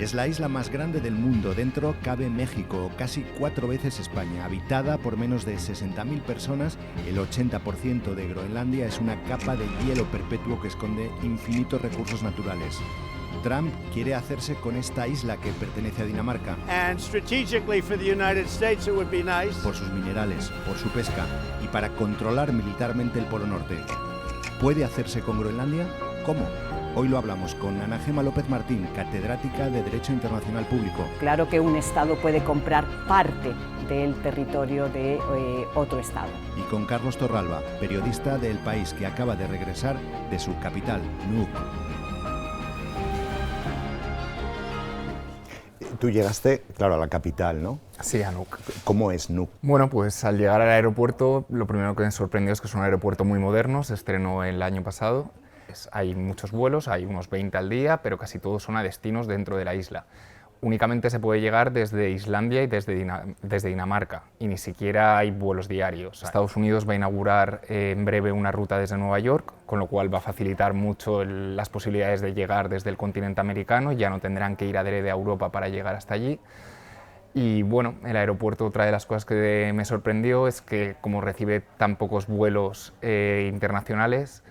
Es la isla más grande del mundo. Dentro cabe México, casi 4 veces España. Habitada por menos de 60.000 personas, el 80% de Groenlandia es una capa de hielo perpetuo que esconde infinitos recursos naturales. Trump quiere hacerse con esta isla que pertenece a Dinamarca. Por sus minerales, por su pesca y para controlar militarmente el Polo Norte. ¿Puede hacerse con Groenlandia? ¿Cómo? Hoy lo hablamos con Ana Gema López Martín, catedrática de Derecho Internacional Público. Claro que un Estado puede comprar parte del territorio de otro Estado. Y con Carlos Torralba, periodista de El País, que acaba de regresar de su capital, Nuuk. Tú llegaste, claro, a la capital, ¿no? Sí, a Nuuk. ¿Cómo es Nuuk? Bueno, pues al llegar al aeropuerto, lo primero que me sorprendió es que es un aeropuerto muy moderno, se estrenó el año pasado. Hay muchos vuelos, hay unos 20 al día, pero casi todos son a destinos dentro de la isla. Únicamente se puede llegar desde Islandia y desde Dinamarca, y ni siquiera hay vuelos diarios. Estados Unidos va a inaugurar en breve una ruta desde Nueva York, con lo cual va a facilitar mucho las posibilidades de llegar desde el continente americano, ya no tendrán que ir adrede a Europa para llegar hasta allí. Y bueno, el aeropuerto, otra de las cosas que me sorprendió es que como recibe tan pocos vuelos internacionales,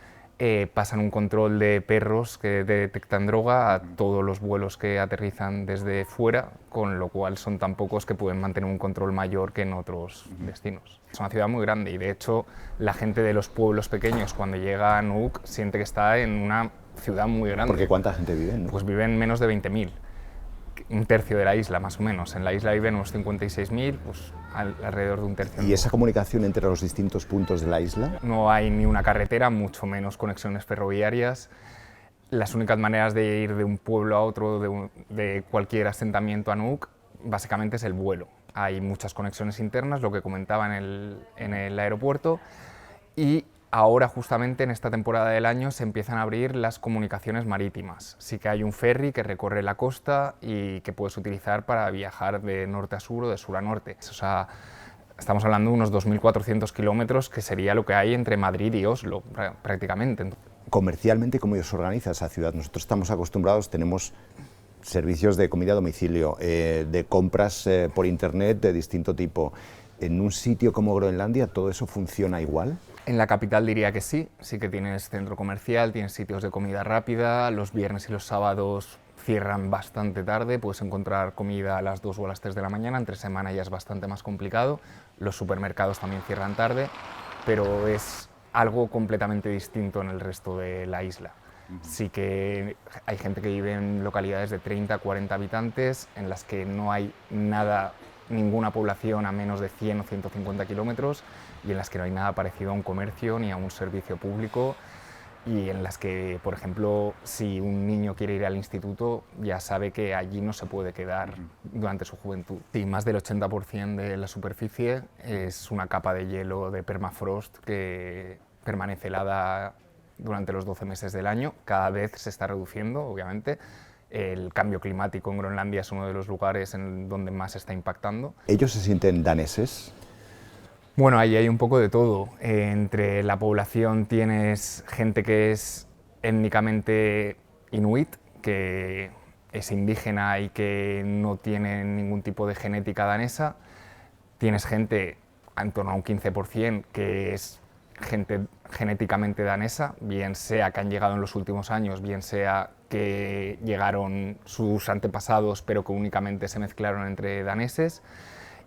pasan un control de perros que detectan droga a todos los vuelos que aterrizan desde fuera, con lo cual son tan pocos que pueden mantener un control mayor que en otros destinos. Es una ciudad muy grande y de hecho la gente de los pueblos pequeños cuando llega a Nuuk siente que está en una ciudad muy grande. ¿Porque cuánta gente vive en Nuuk? Pues viven menos de 20.000. Un tercio de la isla, más o menos. En la isla viven unos 56.000, pues alrededor de un tercio. ¿Y esa comunicación entre los distintos puntos de la isla? No hay ni una carretera, mucho menos conexiones ferroviarias. Las únicas maneras de ir de un pueblo a otro, de cualquier asentamiento a Nuuk, básicamente es el vuelo. Hay muchas conexiones internas, lo que comentaba en el aeropuerto, y ahora, justamente en esta temporada del año, se empiezan a abrir las comunicaciones marítimas. Sí que hay un ferry que recorre la costa y que puedes utilizar para viajar de norte a sur o de sur a norte. O sea, estamos hablando de unos 2.400 kilómetros, que sería lo que hay entre Madrid y Oslo, prácticamente. Comercialmente, ¿cómo se organiza esa ciudad? Nosotros estamos acostumbrados, tenemos servicios de comida a domicilio, de compras por internet de distinto tipo. ¿En un sitio como Groenlandia todo eso funciona igual? En la capital diría que sí que tienes centro comercial, tienes sitios de comida rápida, los viernes y los sábados cierran bastante tarde, puedes encontrar comida a las 2 o a las 3 de la mañana, entre semana ya es bastante más complicado, los supermercados también cierran tarde, pero es algo completamente distinto en el resto de la isla. Sí que hay gente que vive en localidades de 30 a 40 habitantes, en las que no hay ninguna población a menos de 100 o 150 kilómetros y en las que no hay nada parecido a un comercio ni a un servicio público y en las que, por ejemplo, si un niño quiere ir al instituto ya sabe que allí no se puede quedar durante su juventud. Sí, más del 80% de la superficie es una capa de hielo de permafrost que permanece helada durante los 12 meses del año. Cada vez se está reduciendo, obviamente. El cambio climático en Groenlandia es uno de los lugares en donde más se está impactando. ¿Ellos se sienten daneses? Bueno, ahí hay un poco de todo. Entre la población tienes gente que es étnicamente inuit, que es indígena y que no tiene ningún tipo de genética danesa. Tienes gente, en torno a un 15%, que es gente genéticamente danesa, bien sea que han llegado en los últimos años, bien sea que llegaron sus antepasados pero que únicamente se mezclaron entre daneses,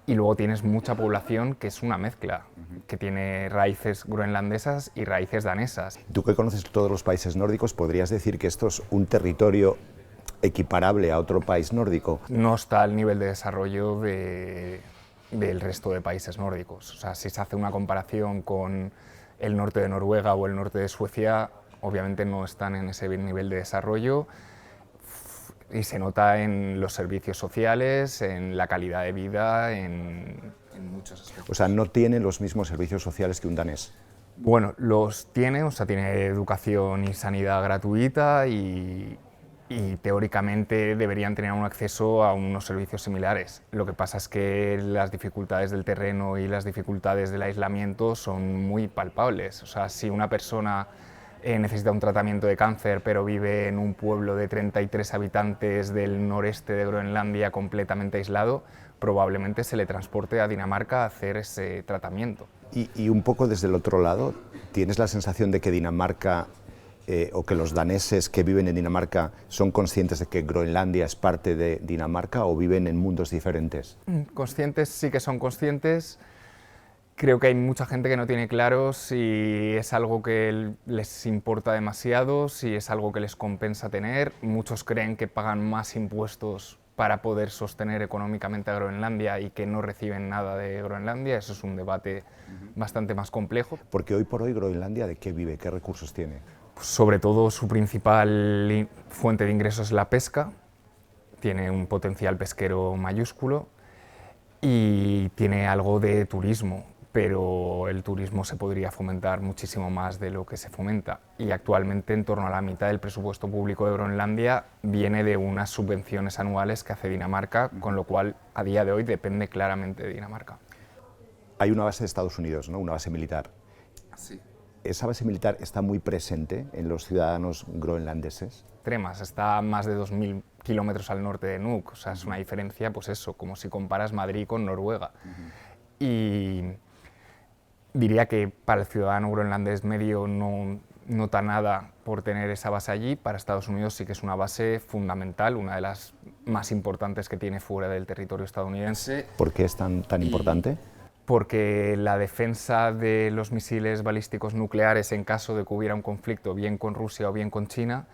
y luego tienes mucha población que es una mezcla, que tiene raíces groenlandesas y raíces danesas. Tú que conoces todos los países nórdicos, ¿podrías decir que esto es un territorio equiparable a otro país nórdico? No está al nivel de desarrollo del resto de países nórdicos. O sea, si se hace una comparación con el norte de Noruega o el norte de Suecia, obviamente no están en ese nivel de desarrollo y se nota en los servicios sociales, en la calidad de vida, en muchos aspectos. O sea, no tienen los mismos servicios sociales que un danés. Bueno, los tiene, o sea, tiene educación y sanidad gratuita y teóricamente deberían tener un acceso a unos servicios similares. Lo que pasa es que las dificultades del terreno y las dificultades del aislamiento son muy palpables. O sea, si una persona necesita un tratamiento de cáncer, pero vive en un pueblo de 33 habitantes del noreste de Groenlandia completamente aislado, probablemente se le transporte a Dinamarca a hacer ese tratamiento. Y un poco desde el otro lado, ¿tienes la sensación de que Dinamarca o que los daneses que viven en Dinamarca son conscientes de que Groenlandia es parte de Dinamarca o viven en mundos diferentes? Conscientes sí que son conscientes. Creo que hay mucha gente que no tiene claro si es algo que les importa demasiado, si es algo que les compensa tener. Muchos creen que pagan más impuestos para poder sostener económicamente a Groenlandia y que no reciben nada de Groenlandia. Eso es un debate bastante más complejo. Porque hoy por hoy Groenlandia, ¿de qué vive? ¿Qué recursos tiene? Pues sobre todo su principal fuente de ingresos es la pesca. Tiene un potencial pesquero mayúsculo y tiene algo de turismo, pero el turismo se podría fomentar muchísimo más de lo que se fomenta, y actualmente en torno a la mitad del presupuesto público de Groenlandia viene de unas subvenciones anuales que hace Dinamarca, con lo cual a día de hoy depende claramente de Dinamarca. Hay una base de Estados Unidos, ¿no? Una base militar. Sí. ¿Esa base militar está muy presente en los ciudadanos groenlandeses? Extremas, está a más de 2.000 kilómetros al norte de Nuuk, o sea, es una diferencia, pues eso, como si comparas Madrid con Noruega. Y diría que para el ciudadano groenlandés medio no nota nada por tener esa base allí. Para Estados Unidos sí que es una base fundamental, una de las más importantes que tiene fuera del territorio estadounidense. ¿Por qué es tan importante? Porque la defensa de los misiles balísticos nucleares en caso de que hubiera un conflicto bien con Rusia o bien con China,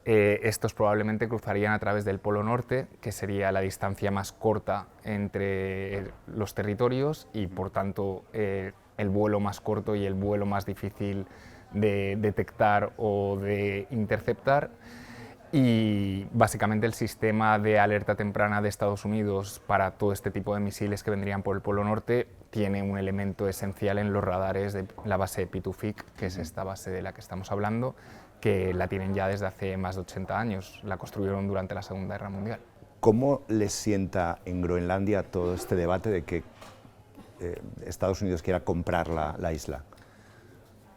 estos probablemente cruzarían a través del Polo Norte, que sería la distancia más corta entre los territorios y por tanto el vuelo más corto y el vuelo más difícil de detectar o de interceptar. Y básicamente el sistema de alerta temprana de Estados Unidos para todo este tipo de misiles que vendrían por el Polo Norte tiene un elemento esencial en los radares de la base de Pituffik, que es esta base de la que estamos hablando, que la tienen ya desde hace más de 80 años, la construyeron durante la Segunda Guerra Mundial. ¿Cómo les sienta en Groenlandia todo este debate de que Estados Unidos quiera comprar la isla?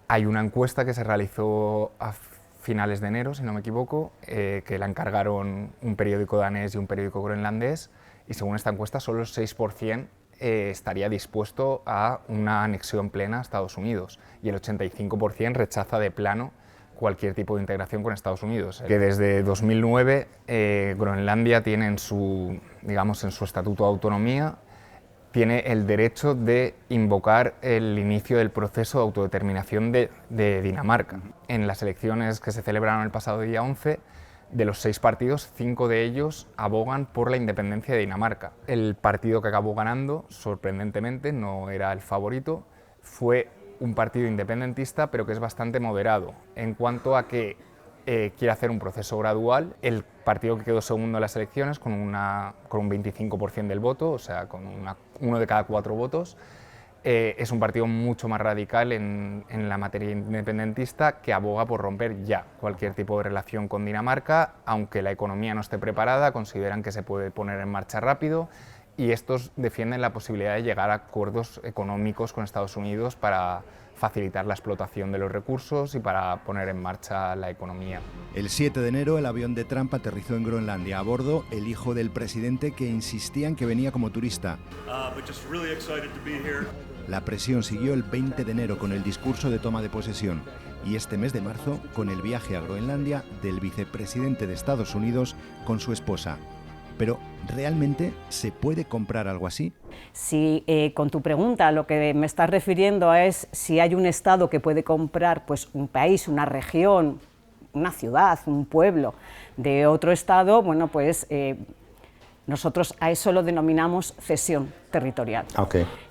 Hay una encuesta que se realizó a finales de enero, si no me equivoco, que la encargaron un periódico danés y un periódico groenlandés, y según esta encuesta solo el 6% estaría dispuesto a una anexión plena a Estados Unidos, y el 85% rechaza de plano cualquier tipo de integración con Estados Unidos. Que desde 2009 Groenlandia tiene en su estatuto de autonomía, tiene el derecho de invocar el inicio del proceso de autodeterminación de Dinamarca. En las elecciones que se celebraron el pasado día 11, de los 6 partidos, 5 de ellos abogan por la independencia de Dinamarca. El partido que acabó ganando, sorprendentemente, no era el favorito, fue un partido independentista, pero que es bastante moderado en cuanto a que quiere hacer un proceso gradual. El partido que quedó segundo en las elecciones, con un 25% del voto, o sea, con uno de cada 4 votos, es un partido mucho más radical en la materia independentista, que aboga por romper ya cualquier tipo de relación con Dinamarca, aunque la economía no esté preparada, consideran que se puede poner en marcha rápido, y estos defienden la posibilidad de llegar a acuerdos económicos con Estados Unidos para facilitar la explotación de los recursos y para poner en marcha la economía. El 7 de enero el avión de Trump aterrizó en Groenlandia. A bordo, el hijo del presidente, que insistía en que venía como turista. La presión siguió el 20 de enero con el discurso de toma de posesión, y este mes de marzo con el viaje a Groenlandia del vicepresidente de Estados Unidos con su esposa. Pero, ¿realmente se puede comprar algo así? Si con tu pregunta lo que me estás refiriendo es si hay un Estado que puede comprar pues, un país, una región, una ciudad, un pueblo de otro Estado, bueno, pues nosotros a eso lo denominamos cesión territorial,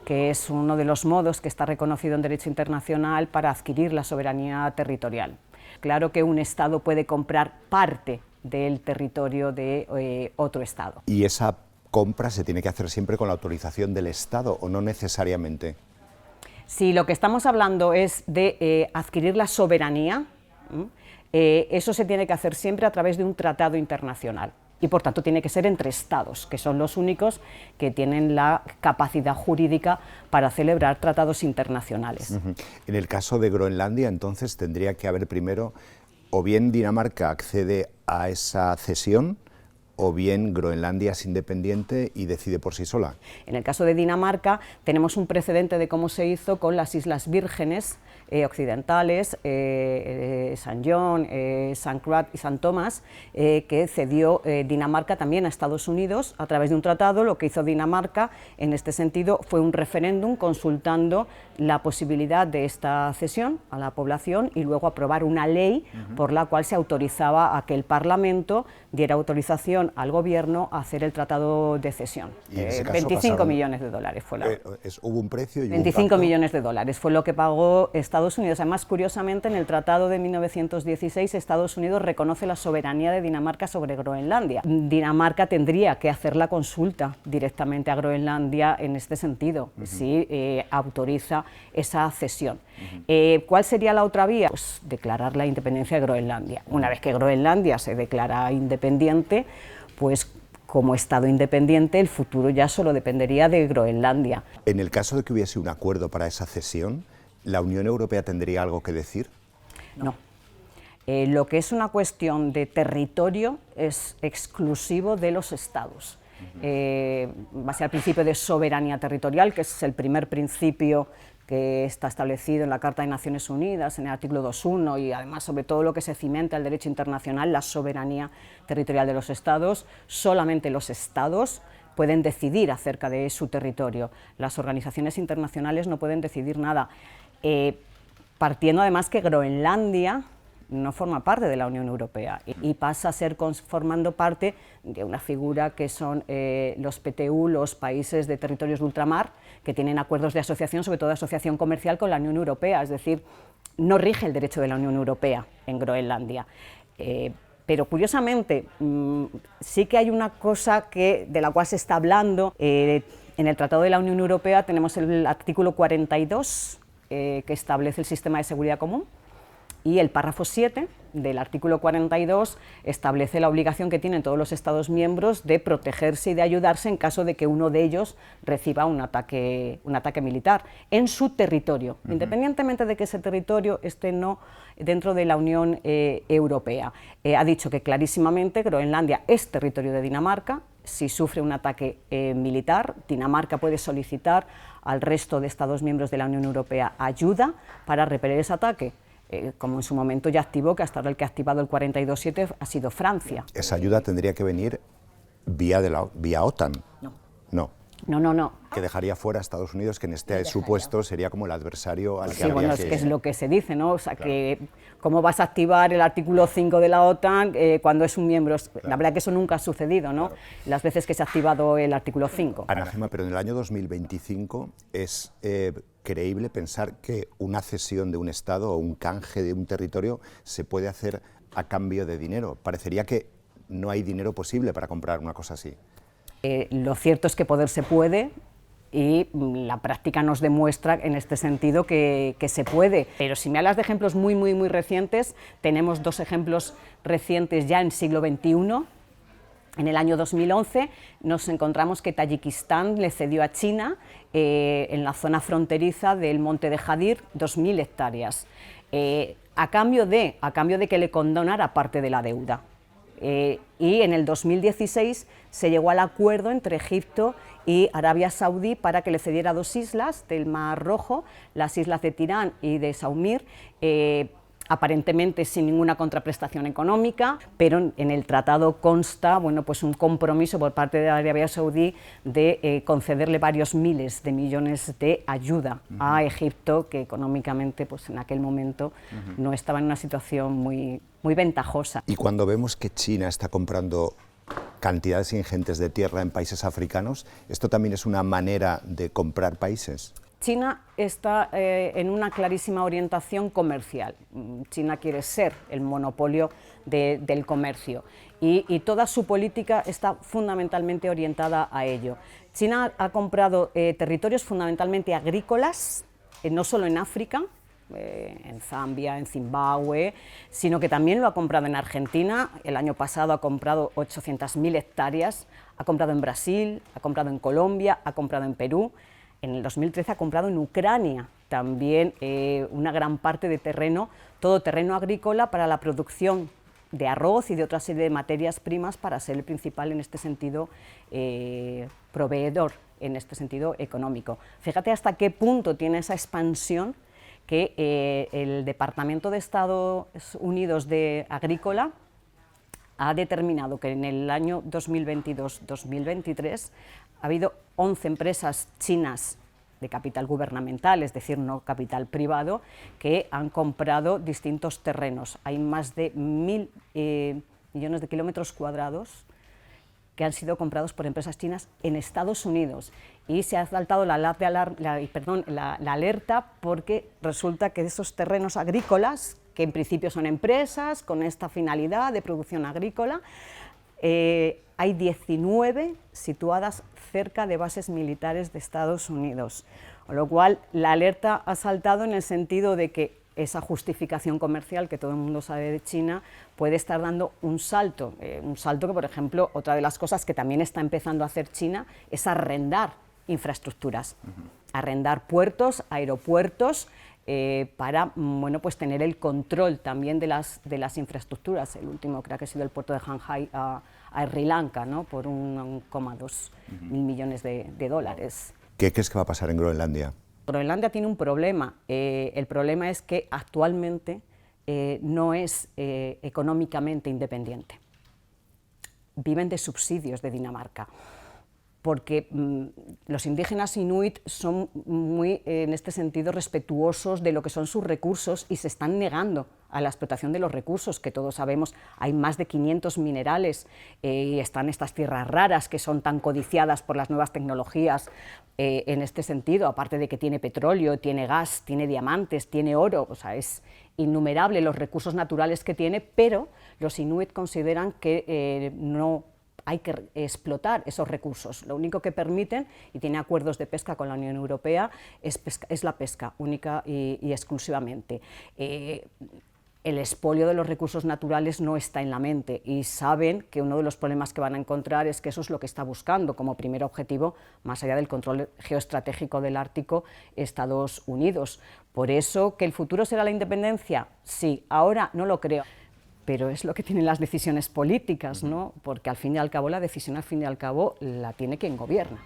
que es uno de los modos que está reconocido en derecho internacional para adquirir la soberanía territorial. Claro que un Estado puede comprar parte del territorio de otro Estado. ¿Y esa compra se tiene que hacer siempre con la autorización del Estado o no necesariamente? Si lo que estamos hablando es de adquirir la soberanía, eso se tiene que hacer siempre a través de un tratado internacional. y por tanto tiene que ser entre estados, que son los únicos que tienen la capacidad jurídica para celebrar tratados internacionales. En el caso de Groenlandia, entonces, tendría que haber primero, o bien Dinamarca accede a esa cesión, o bien Groenlandia es independiente y decide por sí sola. En el caso de Dinamarca tenemos un precedente de cómo se hizo con las Islas Vírgenes occidentales, San John, San Croix y San Tomás, que cedió Dinamarca también a Estados Unidos a través de un tratado. Lo que hizo Dinamarca en este sentido fue un referéndum consultando la posibilidad de esta cesión a la población y luego aprobar una ley por la cual se autorizaba a que el Parlamento diera autorización al gobierno a hacer el tratado de cesión. 25 millones de dólares fue hubo un precio y 25 millones de dólares fue lo que pagó Estados Unidos. Además, curiosamente, en el tratado de 1916 Estados Unidos reconoce la soberanía de Dinamarca sobre Groenlandia. Dinamarca tendría que hacer la consulta directamente a Groenlandia en este sentido, si autoriza esa cesión. ¿Cuál sería la otra vía? Pues declarar la independencia de Groenlandia. Una vez que Groenlandia se declara independiente, pues como Estado independiente, el futuro ya solo dependería de Groenlandia. En el caso de que hubiese un acuerdo para esa cesión, ¿la Unión Europea tendría algo que decir? No. Lo que es una cuestión de territorio es exclusivo de los Estados. Base al principio de soberanía territorial, que es el primer principio que está establecido en la Carta de Naciones Unidas, en el artículo 2.1, y además sobre todo lo que se cimenta el derecho internacional, la soberanía territorial de los Estados. Solamente los Estados pueden decidir acerca de su territorio. Las organizaciones internacionales no pueden decidir nada. Partiendo además que Groenlandia no forma parte de la Unión Europea y pasa a ser formando parte de una figura que son los PTU, los países de territorios de ultramar, que tienen acuerdos de asociación, sobre todo de asociación comercial con la Unión Europea, es decir, no rige el derecho de la Unión Europea en Groenlandia. Pero curiosamente, sí que hay una cosa de la cual se está hablando. En el Tratado de la Unión Europea tenemos el artículo 42, que establece el sistema de seguridad común, y el párrafo 7 del artículo 42 establece la obligación que tienen todos los Estados miembros de protegerse y de ayudarse en caso de que uno de ellos reciba un ataque militar en su territorio, independientemente de que ese territorio esté no dentro de la Unión Europea. Ha dicho que clarísimamente Groenlandia es territorio de Dinamarca. Si sufre un ataque militar, Dinamarca puede solicitar al resto de Estados miembros de la Unión Europea ayuda para repeler ese ataque. Como en su momento ya activó, que hasta ahora el que ha activado el 42.7 ha sido Francia. ¿Esa ayuda tendría que venir vía OTAN? No. No. No. Que dejaría fuera a Estados Unidos, que en este supuesto sería como el adversario al que habría bueno, que... es lo que se dice, ¿no? O sea, claro, que cómo vas a activar el artículo 5 de la OTAN cuando es un miembro. Claro. La verdad que eso nunca ha sucedido, ¿no? Claro. Las veces que se ha activado el artículo 5. Ana Gemma, pero en el año 2025 es creíble pensar que una cesión de un Estado o un canje de un territorio se puede hacer a cambio de dinero. Parecería que no hay dinero posible para comprar una cosa así. Lo cierto es que poder se puede, y la práctica nos demuestra en este sentido que se puede. Pero si me hablas de ejemplos muy recientes, tenemos dos ejemplos recientes ya en siglo XXI. En el año 2011 nos encontramos que Tayikistán le cedió a China en la zona fronteriza del monte de Jadir 2.000 hectáreas, a cambio de que le condonara parte de la deuda. Y en el 2016 se llegó al acuerdo entre Egipto y Arabia Saudí para que le cediera dos islas del Mar Rojo, las islas de Tirán y de Saumir, aparentemente sin ninguna contraprestación económica, pero en el tratado consta, bueno, pues un compromiso por parte de Arabia Saudí de concederle varios miles de millones de ayuda a Egipto, que económicamente pues en aquel momento no estaba en una situación muy ventajosa. Y cuando vemos que China está comprando cantidades ingentes de tierra en países africanos, ¿esto también es una manera de comprar países? China está en una clarísima orientación comercial. China quiere ser el monopolio del comercio y toda su política está fundamentalmente orientada a ello. China ha comprado territorios fundamentalmente agrícolas, no solo en África, en Zambia, en Zimbabue, sino que también lo ha comprado en Argentina. El año pasado ha comprado 800.000 hectáreas, ha comprado en Brasil, ha comprado en Colombia, ha comprado en Perú. En el 2013 ha comprado en Ucrania también una gran parte de terreno, todo terreno agrícola para la producción de arroz y de otra serie de materias primas para ser el principal en este sentido proveedor, en este sentido económico. Fíjate hasta qué punto tiene esa expansión que el Departamento de Estados Unidos de Agrícola ha determinado que en el año 2022-2023 ha habido 11 empresas chinas de capital gubernamental, es decir, no capital privado, que han comprado distintos terrenos. Hay más de 1.000 millones de kilómetros cuadrados que han sido comprados por empresas chinas en Estados Unidos. Y se ha saltado la alerta porque resulta que esos terrenos agrícolas, que en principio son empresas con esta finalidad de producción agrícola, hay 19 situadas cerca de bases militares de Estados Unidos, con lo cual la alerta ha saltado en el sentido de que esa justificación comercial que todo el mundo sabe de China puede estar dando un salto que, por ejemplo, otra de las cosas que también está empezando a hacer China es arrendar infraestructuras, arrendar puertos, aeropuertos, para pues tener el control también de las infraestructuras. El último creo que ha sido el puerto de Shanghai a Sri Lanka, ¿no? Por 1,2 mil millones de dólares. ¿Qué crees que va a pasar en Groenlandia? Groenlandia tiene un problema. El problema es que actualmente no es económicamente independiente. Viven de subsidios de Dinamarca, porque los indígenas inuit son muy, en este sentido, respetuosos de lo que son sus recursos y se están negando a la explotación de los recursos, que todos sabemos, hay más de 500 minerales y están estas tierras raras que son tan codiciadas por las nuevas tecnologías en este sentido, aparte de que tiene petróleo, tiene gas, tiene diamantes, tiene oro, o sea, es innumerable los recursos naturales que tiene, pero los inuit consideran que no hay que explotar esos recursos. Lo único que permiten, y tiene acuerdos de pesca con la Unión Europea, es la pesca, única y exclusivamente. El expolio de los recursos naturales no está en la mente y saben que uno de los problemas que van a encontrar es que eso es lo que está buscando como primer objetivo, más allá del control geoestratégico del Ártico, Estados Unidos. Por eso, ¿que el futuro será la independencia? Sí, ahora no lo creo. Pero es lo que tienen las decisiones políticas, ¿no? Porque al fin y al cabo la decisión la tiene quien gobierna.